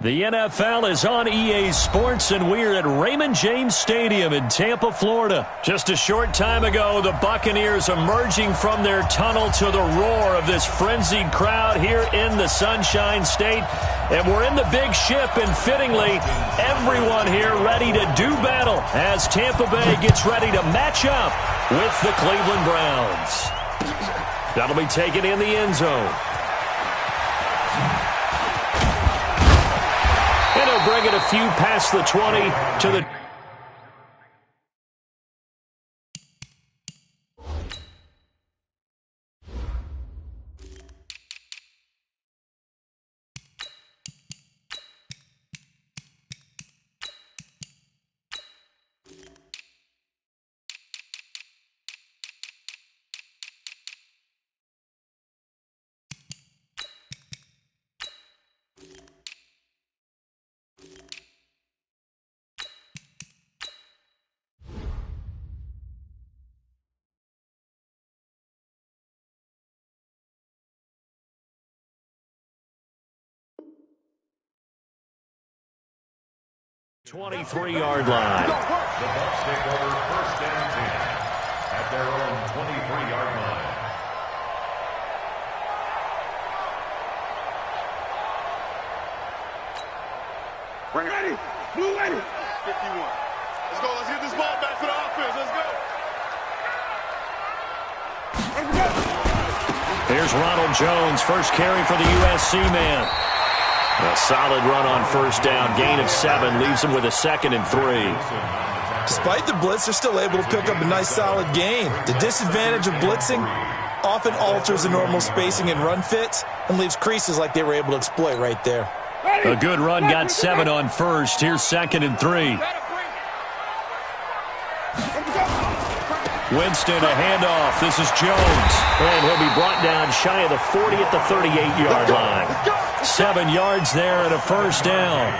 The NFL is on EA Sports, and we're at Raymond James Stadium in Tampa, Florida. Just a short time ago, the Buccaneers emerging from their tunnel to the roar of this frenzied crowd here in the Sunshine State. And we're in the big ship, and fittingly, everyone here ready to do battle as Tampa Bay gets ready to match up with the Cleveland Browns. That'll be taken in the end zone. And he'll bring it a few past the 20 to the... ...23-yard line. The Bucs take over first and 10 at their own 23-yard line. Bring it. Ready. Blue ready. 51. Let's go. Let's get this ball back for the offense. Let's go. Here's Ronald Jones, first carry for the USC man. A solid run on first down. Gain of 7 leaves him with a 2nd and 3. Despite the blitz, they're still able to pick up a nice solid gain. The disadvantage of blitzing often alters the normal spacing and run fits and leaves creases like they were able to exploit right there. A good run, got 7 on first. Here's 2nd and 3. Winston, a handoff. This is Jones. And he'll be brought down shy of the 40 at the 38-yard line. 7 yards there and a first down.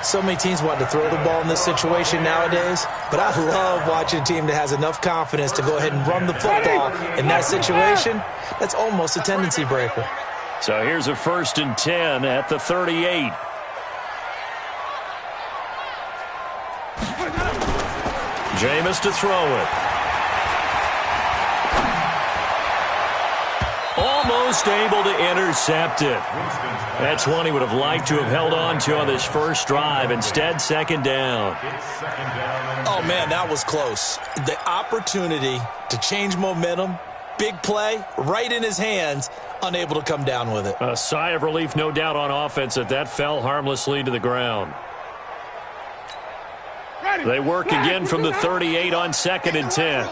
So many teams want to throw the ball in this situation nowadays, but I love watching a team that has enough confidence to go ahead and run the football in that situation. That's almost a tendency breaker. So here's a 1st and 10 at the 38. Jameis to throw it. Almost able to intercept it. That's one he would have liked to have held on to on this first drive. Instead, 2nd down. Oh, man, that was close. The opportunity to change momentum, big play, right in his hands, unable to come down with it. A sigh of relief, no doubt, on offense that fell harmlessly to the ground. They work again from the 38 on 2nd and 10.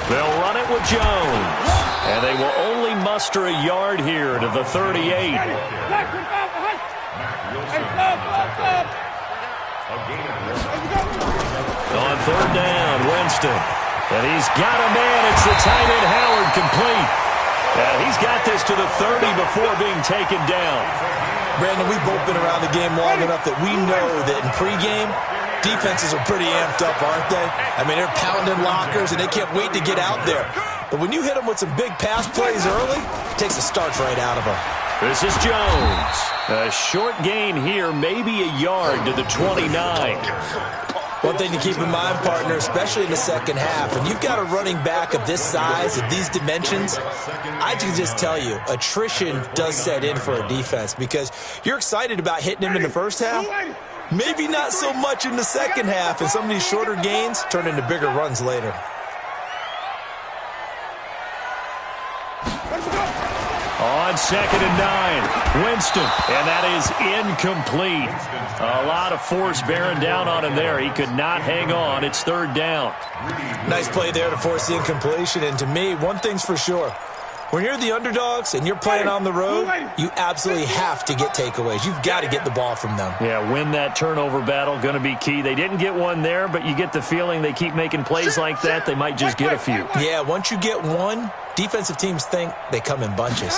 They'll run it with Jones. And they will only muster a yard here to the 38. On 3rd down, Winston. And he's got a man. It's the tight end, Howard, complete. He's got this to the 30 before being taken down. Brandon, we've both been around the game long enough that we know that in pregame, defenses are pretty amped up, aren't they? I mean, they're pounding lockers, and they can't wait to get out there. But when you hit them with some big pass plays early, it takes the starch right out of them. This is Jones. A short gain here, maybe a yard to the 29. One thing to keep in mind, partner, especially in the second half, when you've got a running back of this size, of these dimensions, I can just tell you, attrition does set in for a defense because you're excited about hitting him in the first half. Maybe not so much in the second half, and some of these shorter gains turn into bigger runs later. On 2nd and 9, Winston, and that is incomplete. A lot of force bearing down on him there. He could not hang on. It's 3rd down. Nice play there to force the incompletion, and to me, one thing's for sure. When you're the underdogs and you're playing on the road, you absolutely have to get takeaways. You've got to get the ball from them. Yeah, win that turnover battle, going to be key. They didn't get one there, but you get the feeling they keep making plays like that, they might just get a few. Yeah, once you get one, defensive teams think they come in bunches.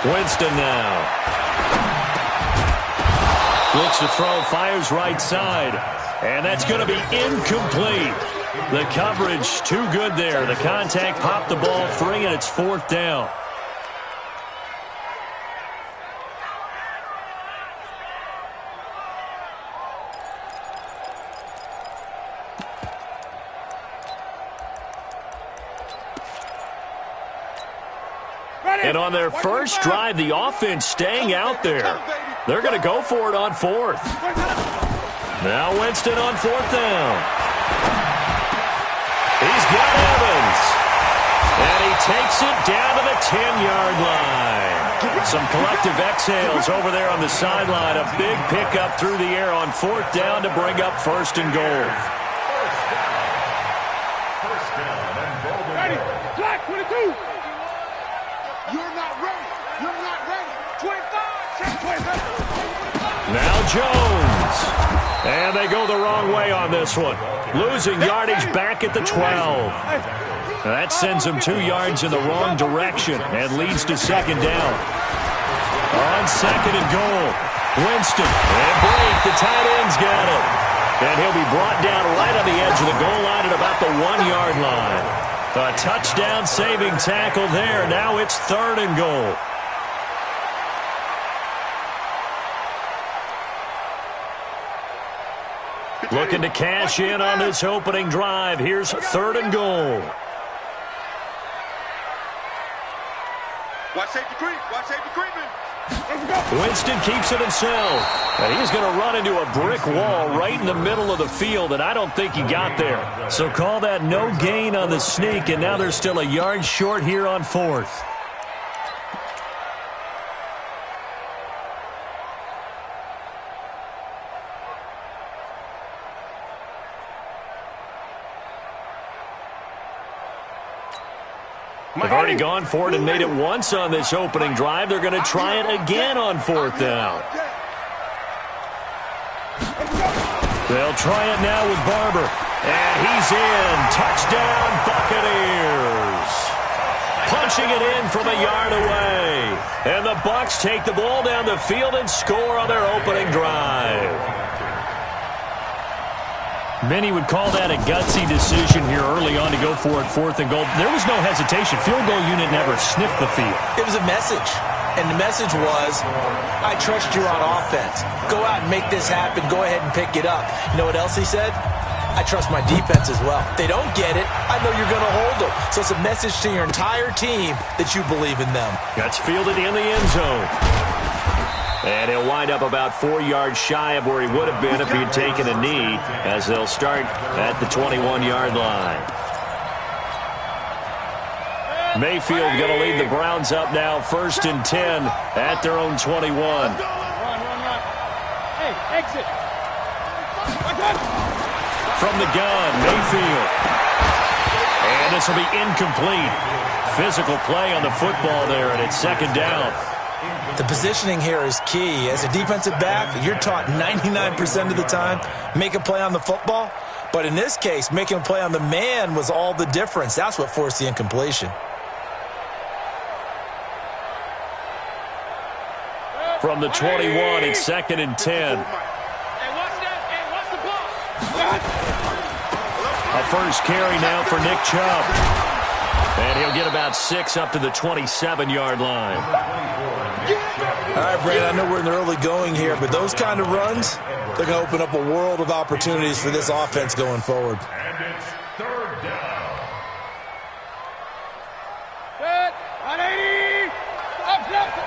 Winston now. Looks to throw, fires right side. And that's going to be incomplete. The coverage too good there. The contact popped the ball free, and it's 4th down. And on their first drive, the offense staying out there. They're going to go for it on 4th. Now Winston on 4th down. He's got Evans. And he takes it down to the 10-yard line. Some collective exhales over there on the sideline. A big pickup through the air on 4th down to bring up 1st and goal. Ready. Black 22. You're not ready. You're not ready. 25. Check 25. Now Jones. And they go the wrong way on this one. Losing yardage back at the 12. That sends them 2 yards in the wrong direction and leads to 2nd down. On 2nd and goal, Winston. And Blake, the tight end's got it. And he'll be brought down right on the edge of the goal line at about the 1-yard line. A touchdown-saving tackle there. Now it's 3rd and goal. Looking to cash in on this opening drive. Here's 3rd and goal. Watch safety creep. Watch safety creeping. Winston keeps it himself. And he's going to run into a brick wall right in the middle of the field, and I don't think he got there. So call that no gain on the sneak, and now they're still a yard short here on 4th. They've already gone for it and made it once on this opening drive. They're going to try it again on 4th down. They'll try it now with Barber. And he's in. Touchdown, Buccaneers. Punching it in from a yard away. And the Bucs take the ball down the field and score on their opening drive. Many would call that a gutsy decision here early on to go for it 4th and goal. There was no hesitation. Field goal unit never sniffed the field. It was a message. And the message was, I trust you on offense. Go out and make this happen. Go ahead and pick it up. You know what else he said? I trust my defense as well. If they don't get it, I know you're going to hold them. So it's a message to your entire team that you believe in them. That's fielded in the end zone. And he'll wind up about 4 yards shy of where he would have been if he had taken a knee, as they'll start at the 21-yard line. Mayfield going to lead the Browns up now, 1st and 10 at their own 21. Run. Hey, exit. From the gun, Mayfield. And this will be incomplete. Physical play on the football there, and it's 2nd down. The positioning here is key. As a defensive back, you're taught 99% of the time, make a play on the football. But in this case, making a play on the man was all the difference. That's what forced the incompletion. From the 21, it's 2nd and 10. A first carry now for Nick Chubb. And he'll get about 6 up to the 27-yard line. All right, Brandon, I know we're in the early going here, but those kind of runs, they're going to open up a world of opportunities for this offense going forward. And it's 3rd down. Set. 180. Up left.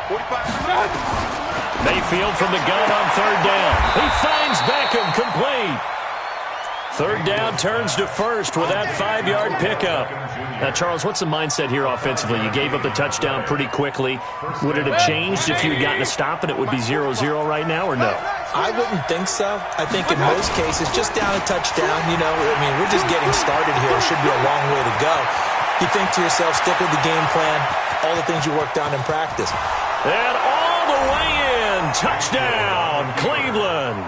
45. Mayfield from the gun on 3rd down. He finds Beckham, complete. 3rd down turns to 1st with that 5-yard pickup. Now, Charles, what's the mindset here offensively? You gave up the touchdown pretty quickly. Would it have changed if you had gotten a stop and it would be 0-0 right now, or no? I wouldn't think so. I think in most cases, just down a touchdown, we're just getting started here. It should be a long way to go. You think to yourself, stick with the game plan, all the things you worked on in practice. And all the way in. Touchdown, Cleveland.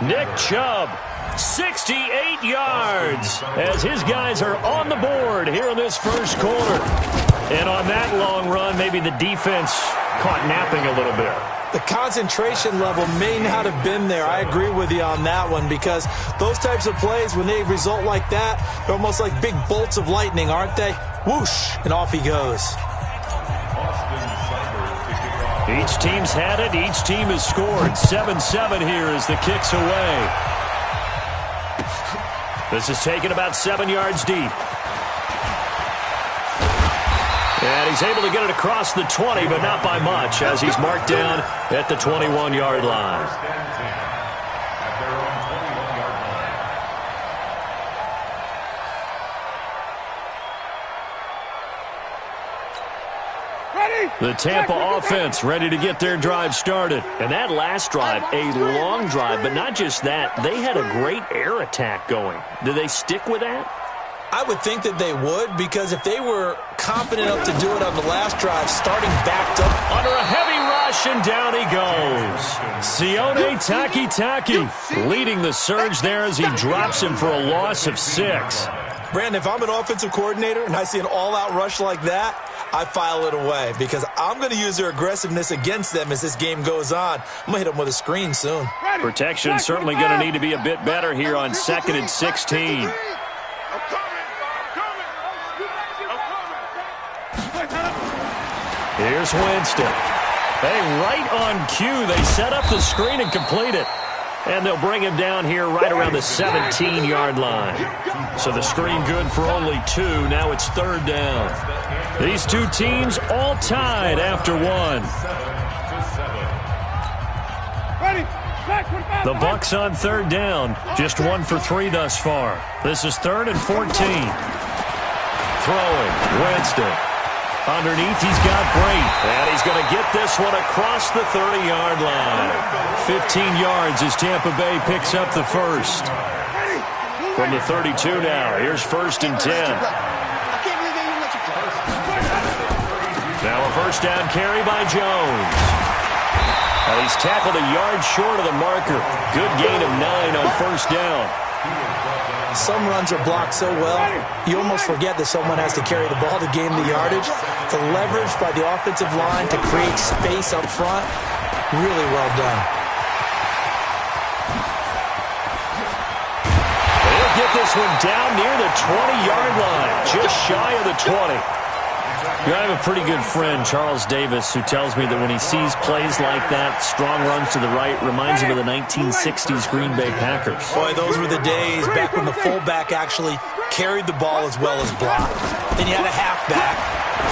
Nick Chubb. 68 yards as his guys are on the board here in this first quarter. And on that long run, maybe the defense caught napping a little bit. The concentration level may not have been there. I agree with you on that one, because those types of plays, when they result like that, they're almost like big bolts of lightning, aren't they? Whoosh, and off he goes. Each team's had it. Each team has scored. 7-7 here as the kick's away. This is taken about 7 yards deep. And he's able to get it across the 20, but not by much, as he's marked down at the 21-yard line. The Tampa offense ready to get their drive started. And that last drive, a long drive, but not just that. They had a great air attack going. Do they stick with that? I would think that they would, because if they were confident enough to do it on the last drive, starting backed up. Under a heavy rush, and down he goes. Sione Takitaki leading the surge there as he drops him for a loss of 6. Brandon, if I'm an offensive coordinator and I see an all-out rush like that, I file it away, because I'm going to use their aggressiveness against them as this game goes on. I'm going to hit them with a screen soon. Protection certainly going to need to be a bit better here on 2nd and 16. Here's Winston. Hey, right on cue. They set up the screen and complete it. And they'll bring him down here right around the 17-yard line. So the screen good for only 2. Now it's 3rd down. These two teams all tied after 1. The Bucks on 3rd down. Just 1 for 3 thus far. This is 3rd and 14. Throwing. Winston. Underneath, he's got Brate. And he's going to get this one across the 30-yard line. 15 yards as Tampa Bay picks up the first. From the 32 now, here's 1st and 10. Now a first down carry by Jones. Now he's tackled a yard short of the marker. Good gain of 9 on 1st down. Some runs are blocked so well, you almost forget that someone has to carry the ball to gain the yardage. The leverage by the offensive line to create space up front, really well done. They'll get this one down near the 20-yard line, just shy of the 20. I have a pretty good friend, Charles Davis, who tells me that when he sees plays like that, strong runs to the right, reminds him of the 1960s Green Bay Packers. Boy, those were the days back when the fullback actually carried the ball as well as blocked. Then you had a halfback.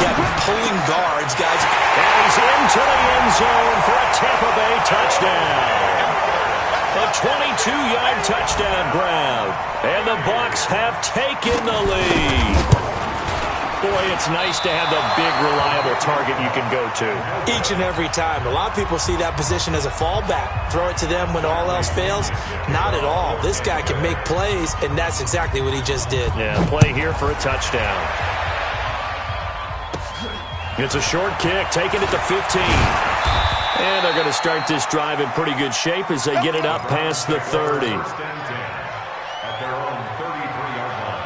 You had pulling guards, guys. And he's into the end zone for a Tampa Bay touchdown. A 22-yard touchdown grab. And the Bucs have taken the lead. Boy, it's nice to have the big, reliable target you can go to. Each and every time. A lot of people see that position as a fallback. Throw it to them when all else fails. Not at all. This guy can make plays, and that's exactly what he just did. Yeah, play here for a touchdown. It's a short kick, taking it to 15. And they're going to start this drive in pretty good shape as they get it up past the 30. At their own 33-yard line.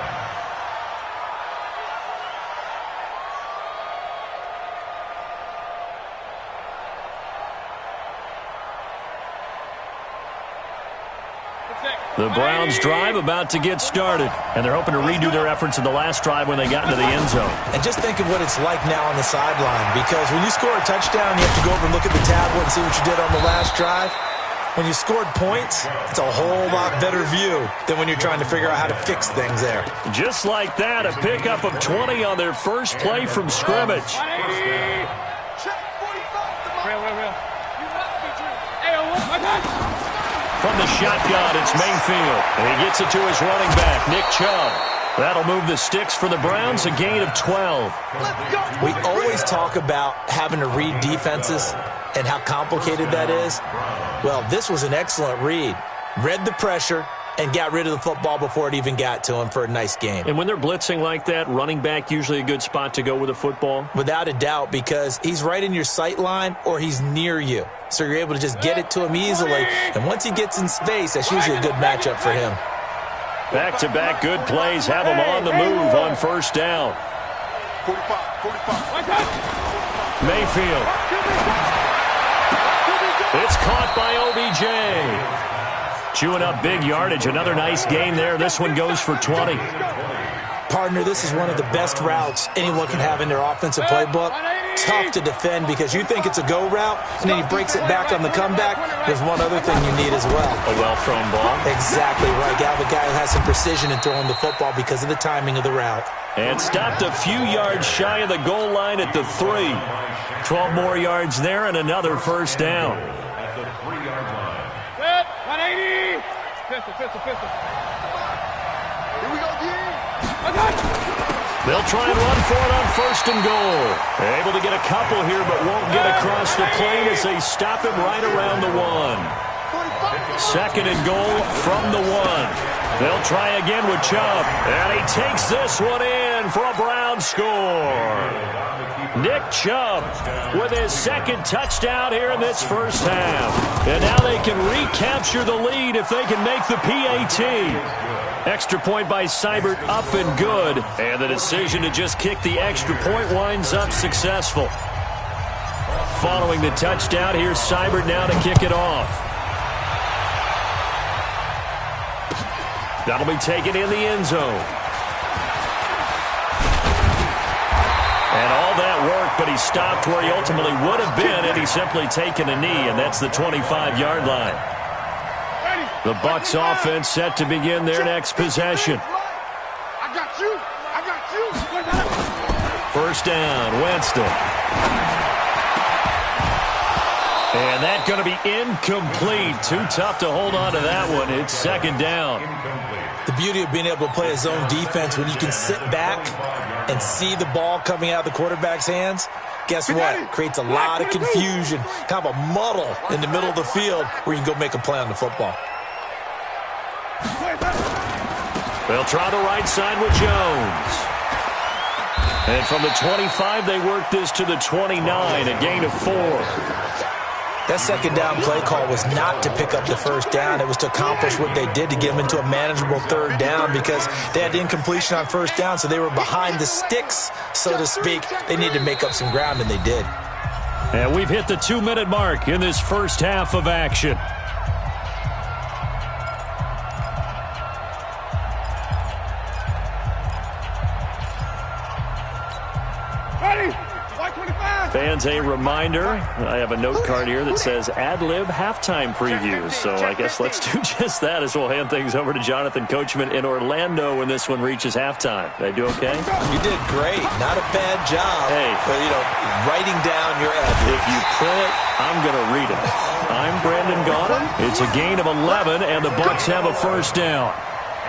The Browns drive about to get started, and they're hoping to redo their efforts in the last drive when they got into the end zone. And just think of what it's like now on the sideline, because when you score a touchdown, you have to go over and look at the tablet and see what you did on the last drive. When you scored points, it's a whole lot better view than when you're trying to figure out how to fix things there. Just like that, a pickup of 20 on their first play from scrimmage. From the shotgun, it's Mayfield. And he gets it to his running back, Nick Chubb. That'll move the sticks for the Browns, a gain of 12. We always talk about having to read defenses and how complicated that is. Well, this was an excellent read. Read the pressure and got rid of the football before it even got to him for a nice game. And when they're blitzing like that, running back usually a good spot to go with a football? Without a doubt, because he's right in your sight line or he's near you. So you're able to just get it to him easily. And once he gets in space, that's usually a good matchup for him. Back-to-back good plays have him on the move on first down. Mayfield. It's caught by OBJ. Chewing up big yardage. Another nice gain there. This one goes for 20. Partner, this is one of the best routes anyone can have in their offensive playbook. Tough to defend because you think it's a go route, and then he breaks it back on the comeback. There's one other thing you need as well. A well-thrown ball. Exactly right. You have a guy who has some precision in throwing the football because of the timing of the route. And stopped a few yards shy of the goal line at the 3. 12 more yards there and another first down. At the 3-yard line. 180. Pistol. Here we go, D. They'll try and run for it on first and goal. Able to get a couple here, but won't get across the plane as they stop him right around the 1. Second and goal from the 1. They'll try again with Chubb. And he takes this one in for a Brown score. Nick Chubb with his second touchdown here in this first half. And now they can recapture the lead if they can make the PAT. Extra point by Seibert up and good. And the decision to just kick the extra point winds up successful. Following the touchdown, here's Seibert now to kick it off. That'll be taken in the end zone. And all that work, but he stopped where he ultimately would have been had he simply taken a knee, and that's the 25-yard line. The Bucs offense set to begin their next possession. I got you. First down, Winston. And that's going to be incomplete. Too tough to hold on to that one. It's second down. The beauty of being able to play a zone defense when you can sit back and see the ball coming out of the quarterback's hands, guess what? Creates a lot of confusion, kind of a muddle in the middle of the field where you can go make a play on the football. They'll try the right side with Jones. And from the 25, they work this to the 29, a gain of 4. That second down play call was not to pick up the first down. It was to accomplish what they did to get them into a manageable third down because they had incompletion on first down, so they were behind the sticks, so to speak. They needed to make up some ground, and they did. And we've hit the 2-minute mark in this first half of action. Fans, a reminder, I have a note card here that says ad-lib halftime previews. So I guess let's do just that as we'll hand things over to Jonathan Coachman in Orlando when this one reaches halftime. Did I do okay? You did great. Not a bad job. Hey. But, writing down your ad-libs. If you print it, I'm going to read it. I'm Brandon Gaudin. It's a gain of 11, and the Bucs have a first down.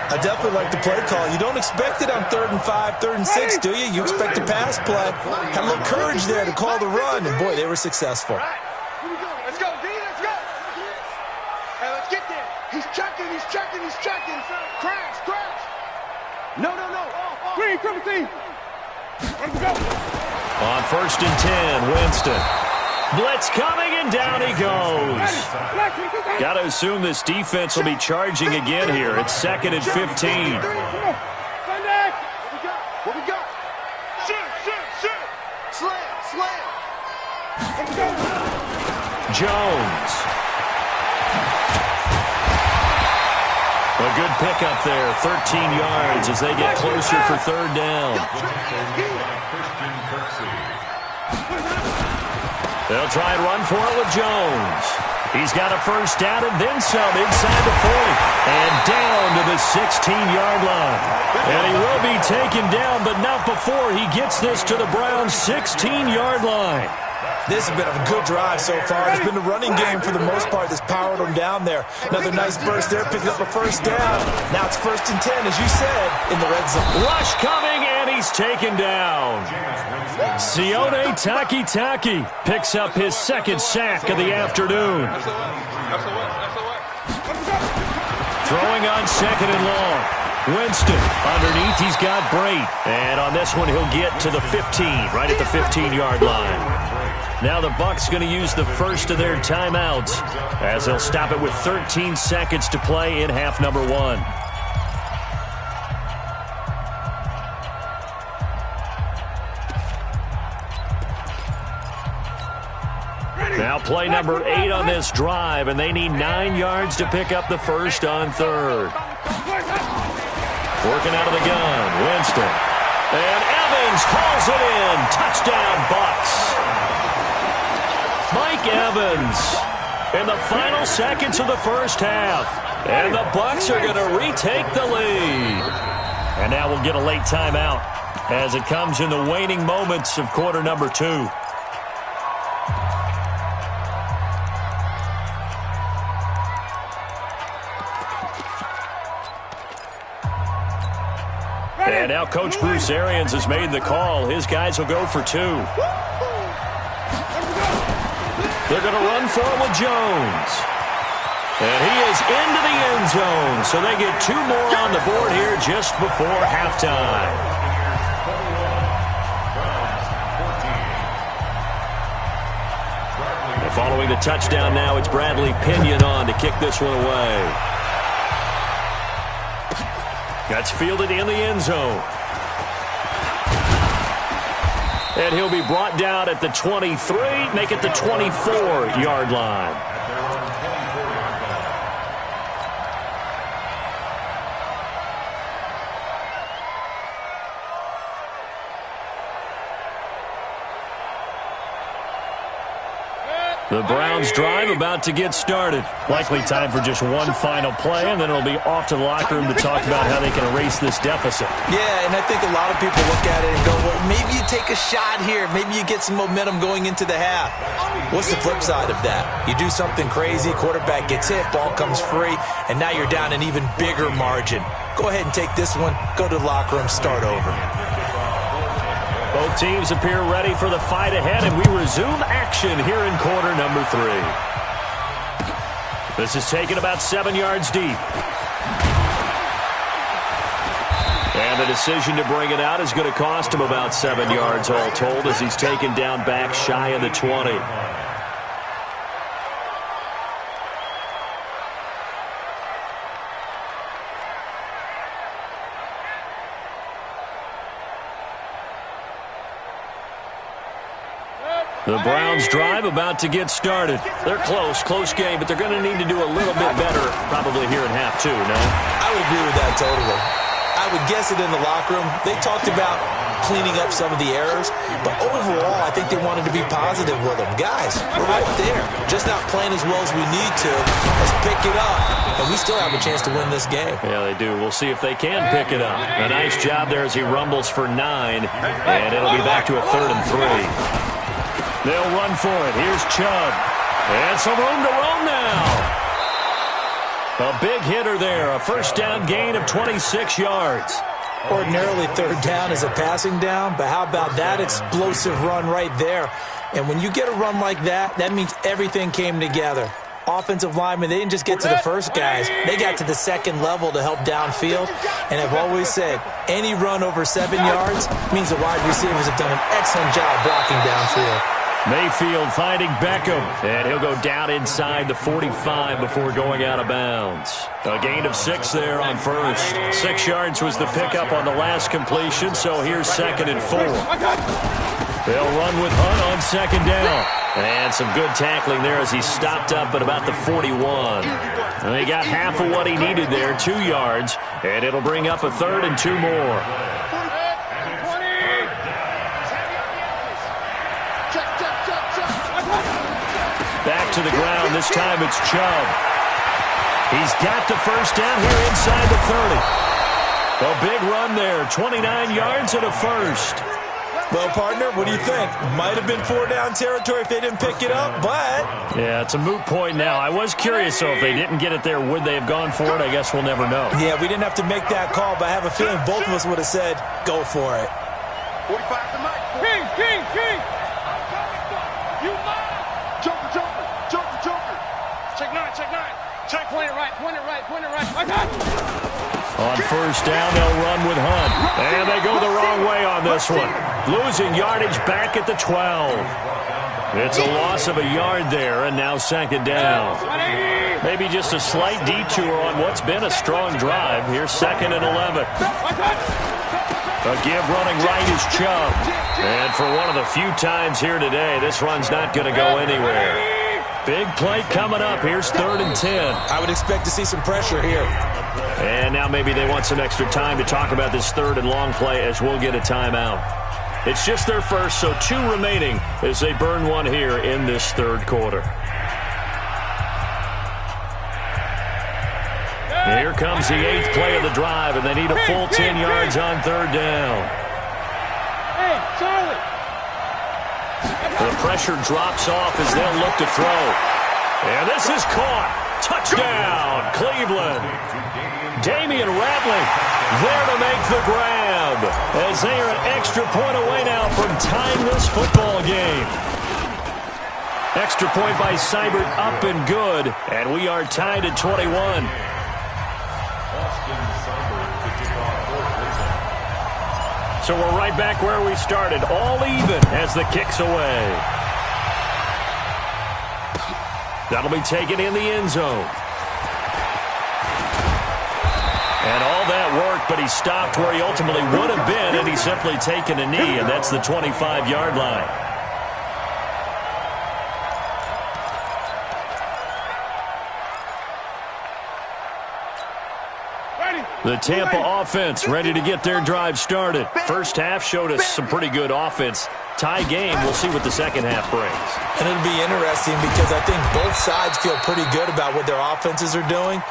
I definitely like the play call. You don't expect it on 3rd and 5, 3rd and 6, do you? You expect a pass play. Had a little courage there to call the run, and, boy, they were successful. Here we go. Let's go, D. Let's go. Hey, let's get there. He's checking. Crash. No. Green, triple team. Let's go. On 1st and 10, Winston. Blitz coming, and down he goes. Got to assume this defense will be charging again here. It's 2nd and 15. What we got? Shoot. Slam. Jones. A good pickup there, 13 yards as they get closer for third down. They'll try and run for it with Jones. He's got a first down and then some inside the 40. And down to the 16-yard line. And he will be taken down, but not before he gets this to the Browns' 16-yard line. This has been a good drive so far. It's been the running game for the most part that's powered them down there. Another nice burst there, picking up a first down. Now it's 1st and 10, as you said, in the red zone. Rush coming, and he's taken down. Sione Takitaki picks up his second sack of the afternoon. Throwing on 2nd and long. Winston underneath, he's got Brate. And on this one, he'll get to the 15, right at the 15-yard line. Now the Bucs going to use the first of their timeouts as they'll stop it with 13 seconds to play in half number 1. Now play number 8 on this drive, and they need 9 yards to pick up the first on third. Working out of the gun, Winston. And Evans calls it in. Touchdown, Bucs. Mike Evans in the final seconds of the first half. And the Bucs are going to retake the lead. And now we'll get a late timeout as it comes in the waning moments of quarter number 2. And now Coach Bruce Arians has made the call. His guys will go for 2. They're going to run for it with Jones. And he is into the end zone. So they get 2 more on the board here just before halftime. And following the touchdown now, it's Bradley Pinion on to kick this one away. That's fielded in the end zone. And he'll be brought down at the 23, make it the 24-yard line. The Browns drive about to get started. Likely time for just one final play, and then it'll be off to the locker room to talk about how they can erase this deficit. Yeah, and I think a lot of people look at it and go, well, maybe you take a shot here. Maybe you get some momentum going into the half. What's the flip side of that? You do something crazy, quarterback gets hit, ball comes free, and now you're down an even bigger margin. Go ahead and take this one, go to the locker room, start over. Both teams appear ready for the fight ahead, and we resume action here in quarter number 3. This is taken about 7 yards deep. And the decision to bring it out is going to cost him about 7 yards all told as he's taken down back shy of the 20. The Browns drive about to get started. They're close game, but they're going to need to do a little bit better probably here in half 2, no? I would agree with that totally. I would guess it in the locker room. They talked about cleaning up some of the errors, but overall, I think they wanted to be positive with them. Guys, we're right there. Just not playing as well as we need to. Let's pick it up, and we still have a chance to win this game. Yeah, they do. We'll see if they can pick it up. A nice job there as he rumbles for 9, and it'll be back to a 3rd and 3. They'll run for it. Here's Chubb. And some room to roam now. A big hitter there. A first down gain of 26 yards. Ordinarily, 3rd down is a passing down, but how about that explosive run right there? And when you get a run like that, that means everything came together. Offensive linemen, they didn't just get to the first guys. They got to the second level to help downfield. And I've always said, any run over 7 yards means the wide receivers have done an excellent job blocking downfield. Mayfield finding Beckham, and he'll go down inside the 45 before going out of bounds. A gain of 6 there on first. 6 yards was the pickup on the last completion, so here's 2nd and 4. They'll run with Hunt on 2nd down. And some good tackling there as he stopped up at about the 41. And they got half of what he needed there, 2 yards, and it'll bring up a 3rd and 2 more. Back to the ground. This time it's Chubb. He's got the first down here inside the 30. A big run there. 29 yards and a first. Well, partner, what do you think? Might have been 4-down territory if they didn't pick it up, but... Yeah, it's a moot point now. I was curious, though, if they didn't get it there, would they have gone for it? I guess we'll never know. Yeah, we didn't have to make that call, but I have a feeling both of us would have said, go for it. 45 to Mike. King. You Joker. Check 9. Check, point it right. On first down, they'll run with Hunt. And they go the wrong way on this one. Losing yardage back at the 12. It's a loss of a yard there, and now 2nd down. Maybe just a slight detour on what's been a strong drive. Here's 2nd and 11. A give running right is Chubb. And for one of the few times here today, this run's not going to go anywhere. Big play coming up. Here's 3rd and 10. I would expect to see some pressure here. And now maybe they want some extra time to talk about this 3rd and long play as we'll get a timeout. It's just their first, so 2 remaining as they burn one here in this 3rd quarter. Here comes the 8th play of the drive, and they need a full 10 yards on 3rd down. Hey, Charlie. The pressure drops off as they'll look to throw. And this is caught. Touchdown, Cleveland. Damian Rattling there to make the grab as they are an extra point away now from tying this football game. Extra point by Seibert up and good, and we are tied at 21. So we're right back where we started, all even as the kick's away. That'll be taken in the end zone. And all that worked, but he stopped where he ultimately would have been, and he's simply taken a knee, and that's the 25-yard line. The Tampa offense ready to get their drive started. First half showed us some pretty good offense. Tie game, we'll see what the second half brings. And it'll be interesting because I think both sides feel pretty good about what their offenses are doing.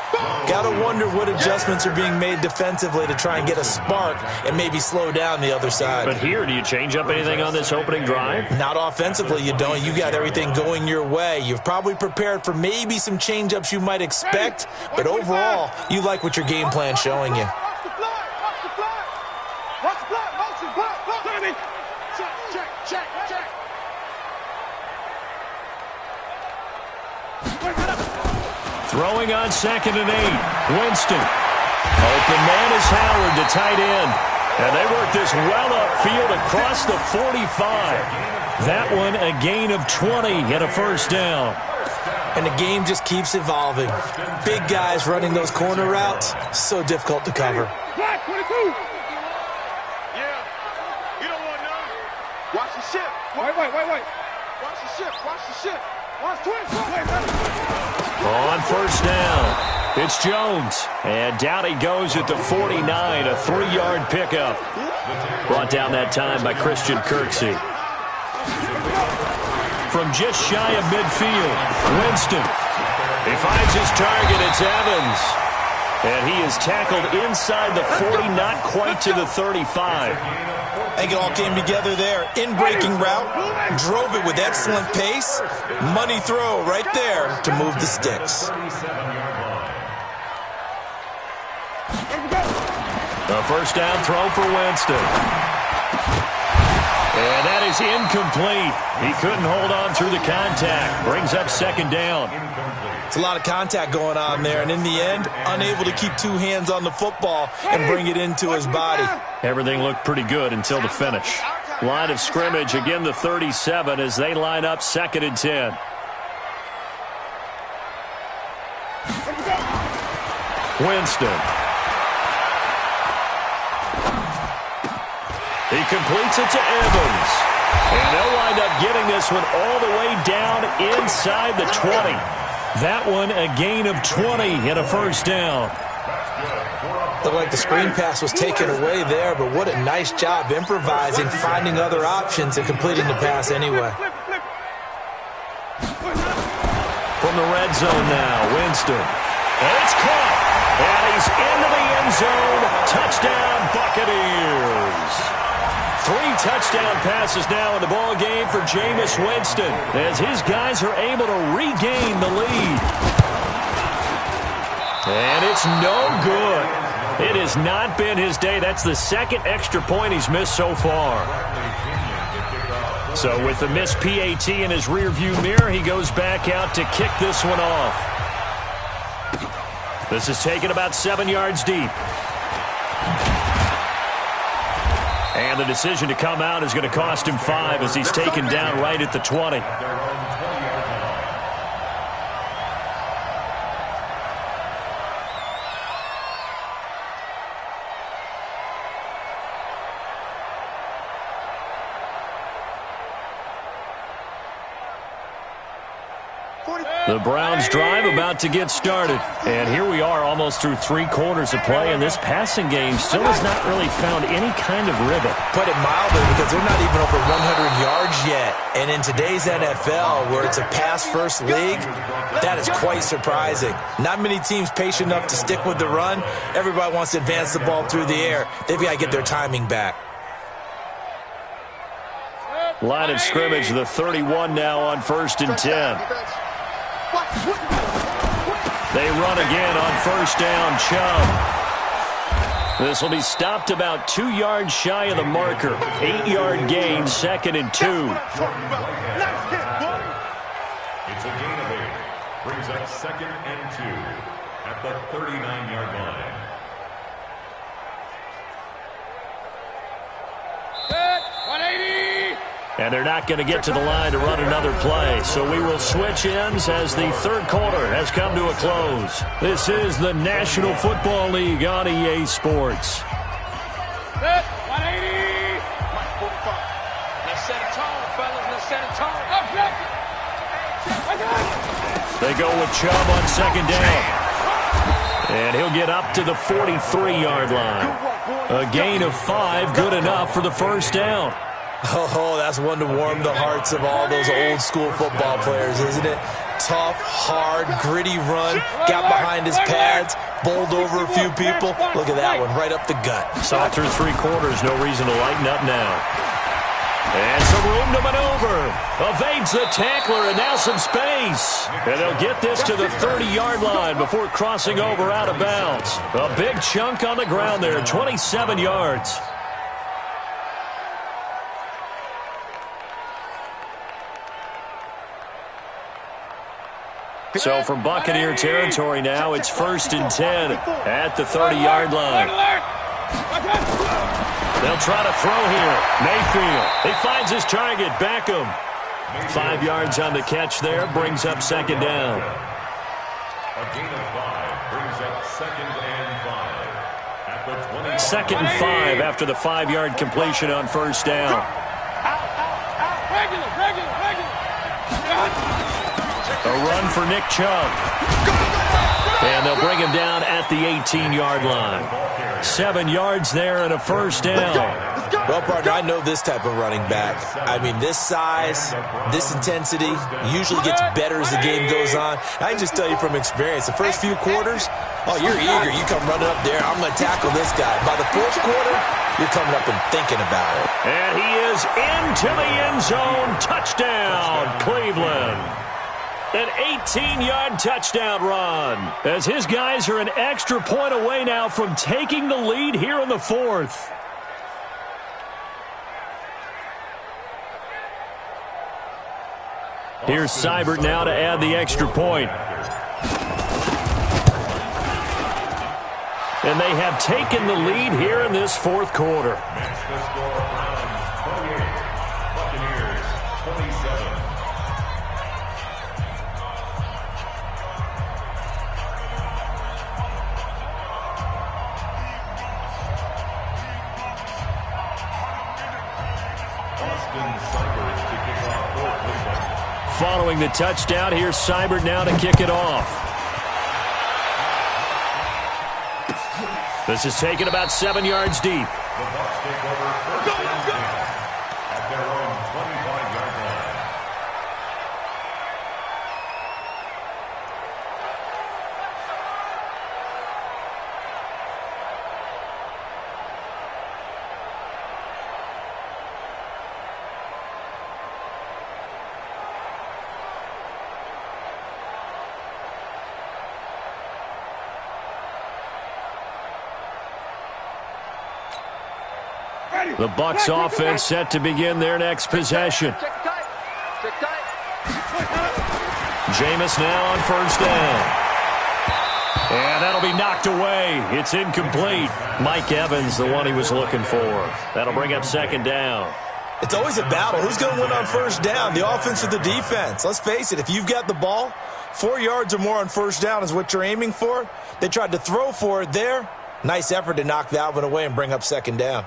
Got to wonder what adjustments are being made defensively to try and get a spark and maybe slow down the other side. But here, do you change up anything on this opening drive? Not offensively, you don't. You got everything going your way. You've probably prepared for maybe some change-ups you might expect, but overall, you like what your game plan's showing you. Watch the block. Watch the block. Watch the block. Motion. Block. Tommy. Check. Throwing on 2nd and 8. Winston. Open man is Howard, the tight end. And they work this well upfield across the 45. That one a gain of 20 and a first down. And the game just keeps evolving. Big guys running those corner routes, so difficult to cover. Black 22. Yeah. You don't want none. Watch the ship. Wait. Watch the ship. Watch twins. On first down, it's Jones. And down he goes at the 49, a 3-yard pickup. Brought down that time by Christian Kirksey. From just shy of midfield, Winston. He finds his target, it's Evans. And he is tackled inside the 40, not quite to the 35. I think it all came together there. In-breaking route, drove it with excellent pace. Money throw right there to move the sticks. A first down throw for Winston. And that is incomplete. He couldn't hold on through the contact. Brings up 2nd down. It's a lot of contact going on there, and in the end, unable to keep 2 hands on the football and bring it into his body. Everything looked pretty good until the finish. Line of scrimmage, again the 37 as they line up 2nd and 10. Winston. He completes it to Evans. And they'll wind up getting this one all the way down inside the 20. That one a gain of 20 and a first down. Looked like the screen pass was taken away there, but what a nice job improvising, finding other options, and completing the pass anyway. From the red zone now, Winston. And it's caught. And he's into the end zone. Touchdown, Buccaneers. 3 touchdown passes now in the ball game for Jameis Winston as his guys are able to regain the lead. And it's no good. It has not been his day. That's the 2nd extra point he's missed so far. So with the missed PAT in his rearview mirror, he goes back out to kick this one off. This is taken about 7 yards deep. And the decision to come out is going to cost him 5 as he's taken down right at the 20. The Browns drive about to get started. And here we are almost through 3 quarters of play, and this passing game still has not really found any kind of rhythm. Put it mildly, because they're not even over 100 yards yet. And in today's NFL, where it's a pass-first league, that is quite surprising. Not many teams patient enough to stick with the run. Everybody wants to advance the ball through the air. They've got to get their timing back. Line of scrimmage, the 31 now on 1st and 10. They run again on 1st down, Chubb. This will be stopped about 2 yards shy of the marker. 8-yard gain, 2nd and 2. It's a gain of 8. Brings up 2nd and 2 at the 39-yard line. And they're not going to get to the line to run another play. So we will switch ends as the 3rd quarter has come to a close. This is the National Football League on EA Sports. 180. 45. Let's set a tone, fellas. Let's set a tone. They go with Chubb on 2nd down. And he'll get up to the 43-yard line. A gain of 5, good enough for the 1st down. Oh, that's one to warm the hearts of all those old-school football players, isn't it? Tough, hard, gritty run, got behind his pads, bowled over a few people. Look at that one, right up the gut. Saw through 3 quarters, no reason to lighten up now. And some room to maneuver. Evades the tackler, and now some space. And they'll get this to the 30-yard line before crossing over out of bounds. A big chunk on the ground there, 27 yards. So from Buccaneer territory now, it's 1st and 10 at the 30-yard line. They'll try to throw here. Mayfield. He finds his target. Beckham. 5 yards on the catch there. Brings up 2nd down. A gain of 5 brings up 2nd and 5 at the 20. 2nd and 5 after the 5-yard completion on 1st down. A run for Nick Chubb. And they'll bring him down at the 18-yard line. 7 yards there and a 1st down. Well, partner, I know this type of running back. I mean, this size, this intensity usually gets better as the game goes on. I can just tell you from experience, the first few quarters, oh, you're eager. You come running up there, I'm going to tackle this guy. By the 4th quarter, you're coming up and thinking about it. And he is into the end zone. Touchdown, Cleveland. An 18-yard touchdown run as his guys are an extra point away now from taking the lead here in the 4th. Here's Seibert now to add the extra point. And they have taken the lead here in this 4th quarter. Match the score, Browns 28, Buccaneers 27. Following the touchdown, here's Seibert now to kick it off. This is taken about 7 yards deep. The Bucs take over 1st and 10 at their own 25-yard line. The Bucs offense set to begin their next possession. Jameis now on 1st down. And that'll be knocked away. It's incomplete. Mike Evans, the one he was looking for. That'll bring up 2nd down. It's always a battle. Who's going to win on 1st down, the offense or the defense? Let's face it, if you've got the ball, 4 yards or more on 1st down is what you're aiming for. They tried to throw for it there. Nice effort to knock that one away and bring up 2nd down.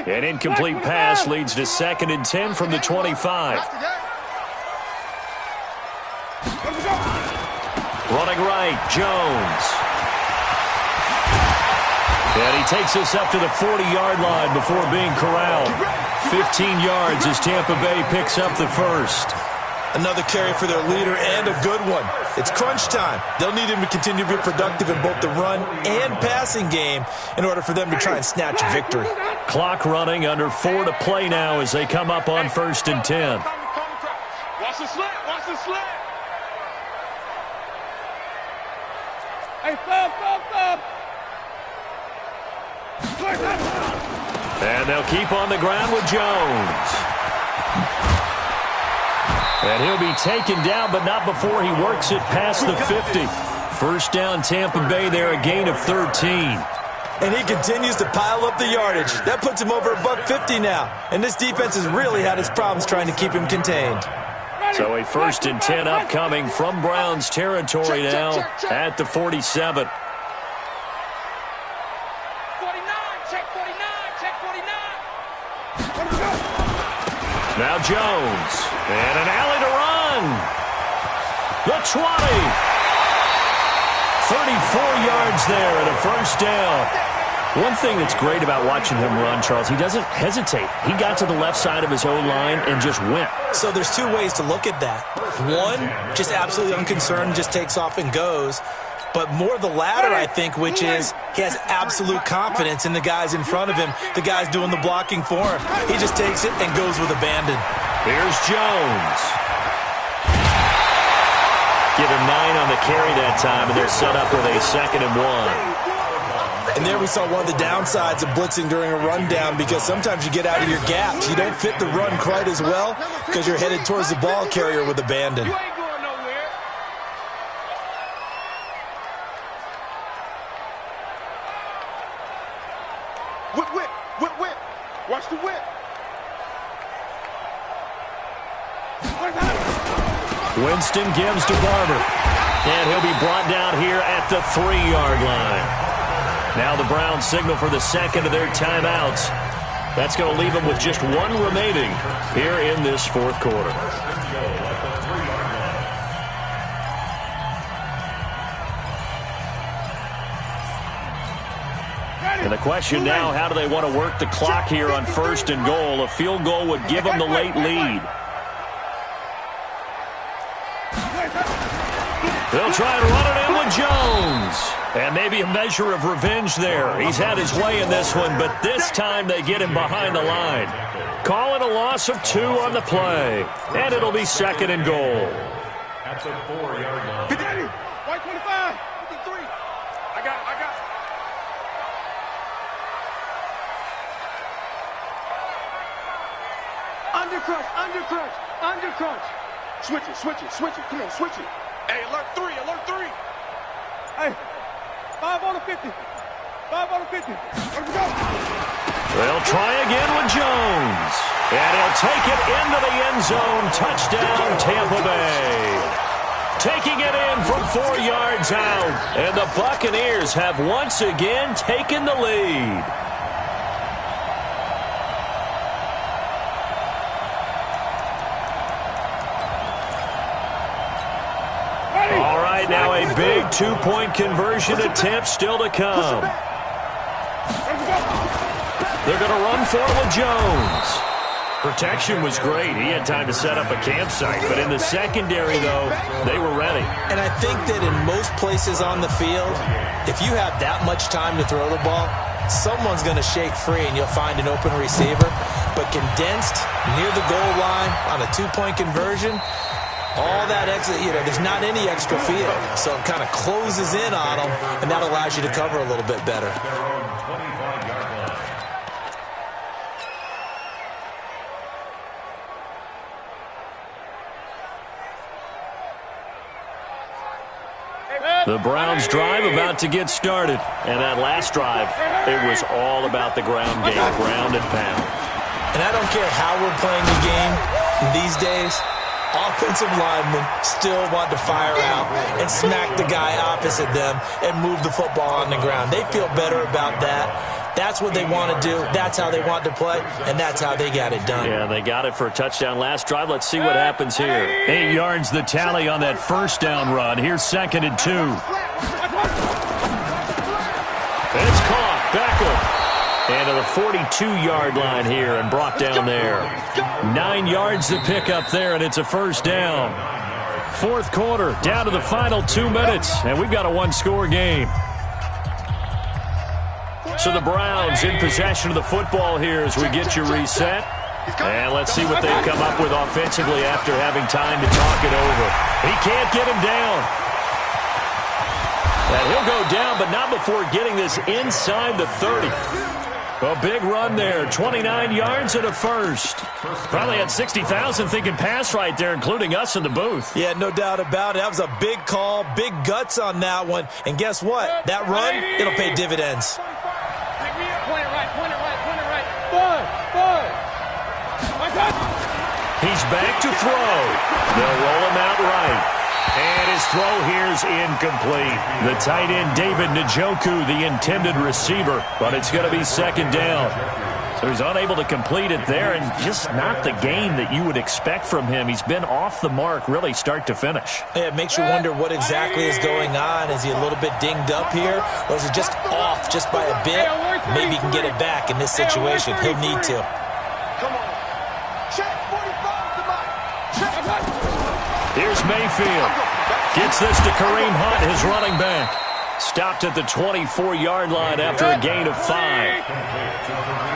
An incomplete pass leads to 2nd and 10 from the 25. Running right, Jones. And he takes us up to the 40-yard line before being corralled. 15 yards as Tampa Bay picks up the first. Another carry for their leader and a good one. It's crunch time. They'll need him to continue to be productive in both the run and passing game in order for them to try and snatch a victory. Clock running, under 4 to play now as they come up on 1st and 10. Watch the slant. Watch the slant. Hey, stop. And they'll keep on the ground with Jones. And he'll be taken down, but not before he works it past the 50. First down, Tampa Bay there, a gain of 13. And he continues to pile up the yardage. That puts him over $150 now. And this defense has really had its problems trying to keep him contained. So a 1st and 10 upcoming from Browns territory now at the 47. Now Jones, and an alley to run. The 20. 34 yards there and a first down. One thing that's great about watching him run, Charles, he doesn't hesitate. He got to the left side of his own line and just went. So there's two ways to look at that. One, just absolutely unconcerned, just takes off and goes. But more the latter, I think, which is he has absolute confidence in the guys in front of him, the guys doing the blocking for him. He just takes it and goes with abandon. Here's Jones. Give him 9 on the carry that time, and they're set up with a 2nd and 1. And there we saw one of the downsides of blitzing during a rundown, because sometimes you get out of your gaps. You don't fit the run quite as well because you're headed towards the ball carrier with abandon. Whip. Watch the whip. Winston gives to Barber. And he'll be brought down here at the 3-yard line. Now the Browns signal for the second of their timeouts. That's going to leave them with just 1 remaining here in this 4th quarter. And the question now, how do they want to work the clock here on 1st and goal? A field goal would give them the late lead. They'll try and run it in with Jones. And maybe a measure of revenge there. He's had his way in this one, but this time they get him behind the line. Calling a loss of 2 on the play. And it'll be 2nd and goal. At the 4-yard line. 50, white 25, 53. I got it. Undercrunch. Switch it. Come on, switch it. Hey, alert 3. Hey, 5 on the 50. Let's go. They'll try again with Jones. And he'll take it into the end zone. Touchdown, Tampa Bay. Taking it in from 4 yards out. And the Buccaneers have once again taken the lead. All right, now a big 2-point conversion attempt still to come. They're going to run for it with Jones. Protection was great. He had time to set up a campsite. But in the secondary, though, they were ready. And I think that in most places on the field, if you have that much time to throw the ball, someone's going to shake free and you'll find an open receiver. But condensed near the goal line on a 2-point conversion, all that extra, there's not any extra field. So it kind of closes in on them, and that allows you to cover a little bit better. The Browns drive about to get started. And that last drive, it was all about the ground game, ground and pound. And I don't care how we're playing the game these days, offensive linemen still want to fire out and smack the guy opposite them and move the football on the ground. They feel better about that That's what they want to do. That's how they want to play, and that's how they got it done. Yeah, they got it for a touchdown last drive. Let's see what happens here. 8 yards the tally on that first down run. Here's 2nd and 2. It's caught. Beckham. And to the 42-yard line here and brought down there. 9 yards to pick up there, and it's a first down. Fourth quarter, down to the final 2 minutes, and we've got a one-score game. So the Browns in possession of the football here as we get you reset. And let's see what they come up with offensively after having time to talk it over. He can't get him down. And he'll go down, but not before getting this inside the 30. A big run there, 29 yards and a first. Probably had 60,000 thinking pass right there, including us in the booth. Yeah, no doubt about it. That was a big call, big guts on that one. And guess what? That run, it'll pay dividends. Point it right. He's back to throw. They'll roll him out right. And his throw here's incomplete. The tight end, David Njoku, the intended receiver, but it's going to be 2nd down. So he's unable to complete it there, and just not the game that you would expect from him. He's been off the mark, really, start to finish. Yeah, it makes you wonder what exactly is going on. Is he a little bit dinged up here, or is he just off just by a bit? Maybe he can get it back in this situation. He'll need to. Come on. Check 45 to Mike. Here's Mayfield. Gets this to Kareem Hunt, his running back. Stopped at the 24-yard line after a gain of 5.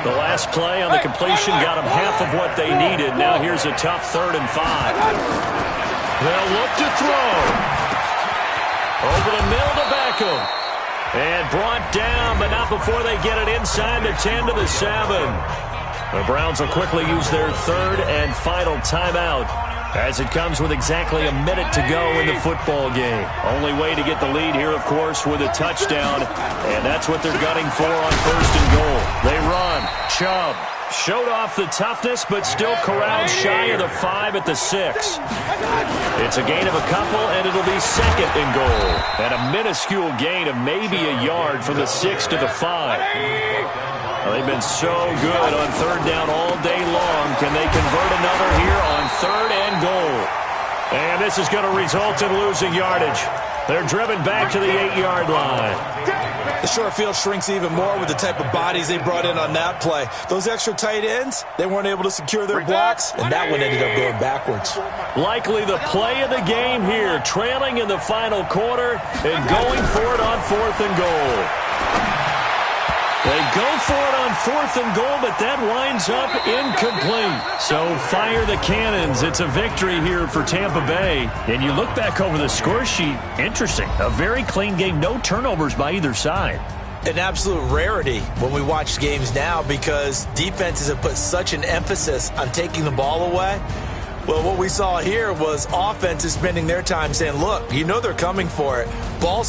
The last play on the completion got them half of what they needed. Now here's a tough 3rd and 5. They'll look to throw. Over the middle to Beckham. And brought down, but not before they get it inside the 10 to the 7. The Browns will quickly use their 3rd and final timeout, as it comes with exactly a minute to go in the football game. Only way to get the lead here, of course, with a touchdown, and that's what they're gunning for on 1st and goal. They run. Chubb showed off the toughness, but still corralled shy of the 5 at the 6. It's a gain of a couple, and it'll be 2nd and goal. And a minuscule gain of maybe a yard from the 6 to the 5. Well, they've been so good on 3rd down all day long. Can they convert another here on 3rd and goal? And this is going to result in losing yardage. They're driven back to the 8-yard line. The short field shrinks even more with the type of bodies they brought in on that play. Those extra tight ends, they weren't able to secure their blocks, and that one ended up going backwards. Likely the play of the game here, trailing in the final quarter and going for it on 4th and goal. They go for it on 4th and goal, but that winds up incomplete. So fire the cannons. It's a victory here for Tampa Bay. And you look back over the score sheet, interesting. A very clean game, no turnovers by either side. An absolute rarity when we watch games now because defenses have put such an emphasis on taking the ball away. Well, what we saw here was offenses spending their time saying, look, you know they're coming for it. Ball